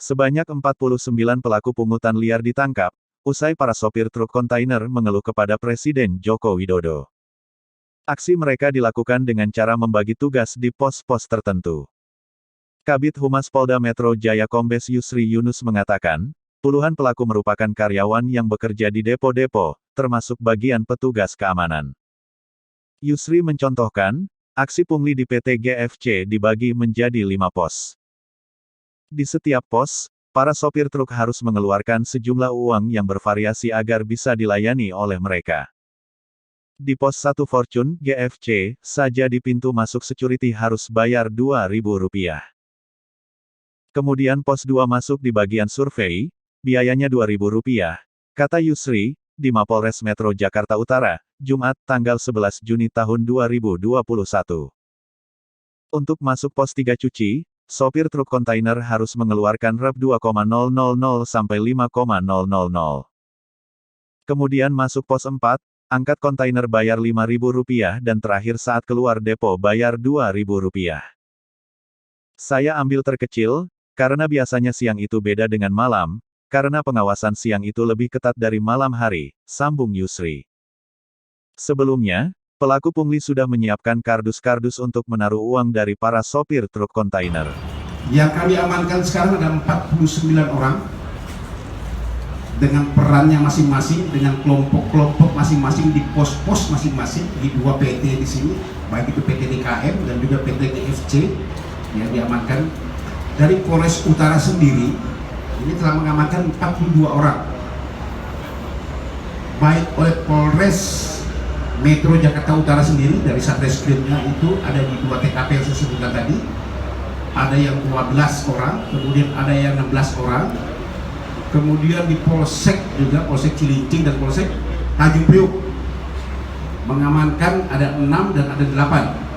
Sebanyak 49 pelaku pungutan liar ditangkap, usai para sopir truk kontainer mengeluh kepada Presiden Joko Widodo. Aksi mereka dilakukan dengan cara membagi tugas di pos-pos tertentu. Kabid Humas Polda Metro Jaya Kombes Yusri Yunus mengatakan, puluhan pelaku merupakan karyawan yang bekerja di depo-depo, termasuk bagian petugas keamanan. Yusri mencontohkan, aksi pungli di PT GFC dibagi menjadi 5 pos. Di setiap pos, para sopir truk harus mengeluarkan sejumlah uang yang bervariasi agar bisa dilayani oleh mereka. Di pos 1 Fortune, GFC, saja di pintu masuk security harus bayar Rp2.000. Kemudian pos 2 masuk di bagian survei, biayanya Rp2.000, kata Yusri, di Mapolres Metro Jakarta Utara, Jumat, tanggal 11 Juni tahun 2021. Untuk masuk pos 3 cuci, sopir truk kontainer harus mengeluarkan Rp2.000 sampai Rp5.000. Kemudian masuk pos 4, angkat kontainer bayar Rp5.000 dan terakhir saat keluar depo bayar Rp2.000. Saya ambil terkecil, karena biasanya siang itu beda dengan malam, karena pengawasan siang itu lebih ketat dari malam hari, sambung Yusri. Sebelumnya, pelaku pungli sudah menyiapkan kardus-kardus untuk menaruh uang dari para sopir truk kontainer. Yang kami amankan sekarang ada 49 orang, dengan perannya masing-masing, dengan kelompok-kelompok masing-masing di pos-pos masing-masing, di 2 PT di sini, baik itu PT DKM dan juga PT GFC, yang diamankan. Dari Polres Utara sendiri, ini telah mengamankan 42 orang, baik oleh Polres Metro Jakarta Utara sendiri, dari Satreskrimnya itu ada di 2 TKP yang saya sebutkan tadi, ada yang 12 orang, kemudian ada yang 16 orang, kemudian di Polsek juga, Polsek Cilincing dan Polsek Tanjung Priok, mengamankan ada 6 dan ada 8.